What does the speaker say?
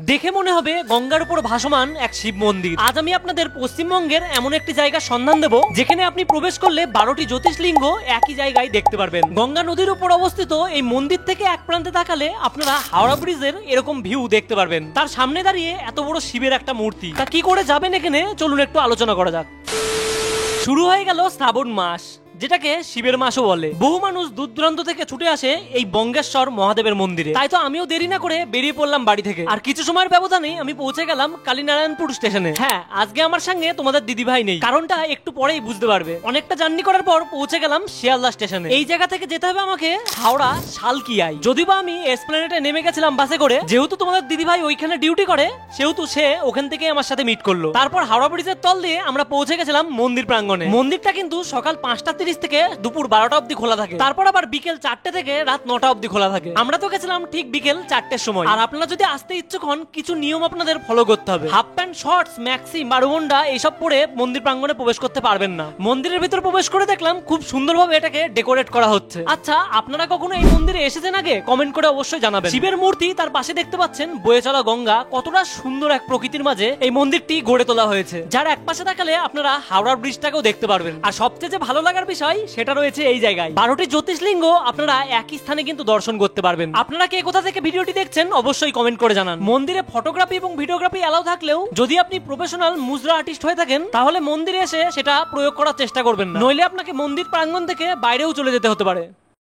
দেখে মনে হবে গঙ্গার উপর ভাসমান এক শিব মন্দির। আজ আমি আপনাদের পশ্চিমবঙ্গের এমন একটি জায়গার সন্ধান দেব যেখানে আপনি প্রবেশ করলে 12টি জ্যোতির্লিঙ্গ একই জায়গায় দেখতে পারবেন। গঙ্গা নদীর উপর অবস্থিত এই মন্দির থেকে এক প্রান্তে তাকালে আপনারা হাওড়া ব্রিজের এরকম ভিউ দেখতে পারবেন। তার সামনে দাঁড়িয়ে এত বড় শিবের একটা মূর্তি। তা কি করে যাবেন এখানে, চলুন একটু আলোচনা করা যাক। শুরু হয়ে গেল শ্রাবণ মাস, যেটাকে শিবের মাসও বলে। বহু মানুষ দূর দূরান্ত থেকে ছুটে আসে এই বঙ্গেশ্বর মহাদেবের মন্দিরে। তাই তো আমিও দেরি না করে বেরিয়ে পড়লাম বাড়ি থেকে। আর কিছু সময়ের ব্যবধানে আমি পৌঁছে গেলাম কালীনারায়ণপুর স্টেশনে। হ্যাঁ, আজকে আমার সঙ্গে তোমাদের দিদিভাই নেই, কারণটা একটু পরেই বুঝতে পারবে। অনেকটা জার্নি করার পর পৌঁছে গেলাম শিয়ালদা স্টেশনে। এই জায়গা থেকে যেতে হবে আমাকে হাওড়া শালকিয়ায়। যদিও বা আমি এসপ্ল্যানেডে নেমে গেছিলাম বাসে করে, যেহেতু তোমাদের দিদিভাই ওইখানে ডিউটি করে সেহেতু সে ওখান থেকে আমার সাথে মিট করলো। তারপর হাওড়া ব্রিজের তল দিয়ে আমরা পৌঁছে গেছিলাম মন্দির প্রাঙ্গণে। মন্দিরটা কিন্তু সকাল 5:30 থেকে দুপুর 12টা অবধি খোলা থাকে, তারপর আবার বিকেল 4টে থেকে রাত 9টা অবধি খোলা থাকে। আমরা তো গেছিলাম ঠিক বিকেল 4টের সময়। আর আপনারা যদি আসতে ইচ্ছুক হন, কিছু নিয়ম আপনাদের ফলো করতে হবে। হাফ প্যান্ট, শর্টস, ম্যাক্সি, বারুমন্ডা এইসব পরে মন্দির প্রাঙ্গণে প্রবেশ করতে পারবেন না। মন্দিরের ভিতর প্রবেশ করে দেখলাম খুব সুন্দরভাবে এটাকে ডেকোরেট করা হচ্ছে। আচ্ছা, আপনারা কখনো এই মন্দিরে এসেছেন আগে? কমেন্ট করে অবশ্যই জানাবেন। শিবের মূর্তি, তার পাশে দেখতে পাচ্ছেন বয়ে চলা গঙ্গা। কতটা সুন্দর এক প্রকৃতির মাঝে এই মন্দিরটি গড়ে তোলা হয়েছে, যার এক পাশে তাকালে আপনারা হাওড়ার ব্রিজটাকেও দেখতে পারবেন। আর সবচেয়ে যে ভালো লাগার বিষয় সেটা রয়েছে এই জায়গায় 12টি জ্যোতির্লিঙ্গ আপনারা একই স্থানে কিন্তু দর্শন করতে পারবেন। আপনারা কে কোথা থেকে ভিডিওটি দেখছেন অবশ্যই কমেন্ট করে জানান। মন্দিরে ফটোগ্রাফি এবং ভিডিওগ্রাফি অ্যালাউ থাকলেও যদি আপনি প্রফেশনাল মুজরা আর্টিস্ট হয়ে থাকেন তাহলে মন্দিরে এসে সেটা প্রয়োগ করার চেষ্টা করবেন না, নইলে আপনাকে মন্দির প্রাঙ্গণ থেকে বাইরেও চলে যেতে হতে পারে।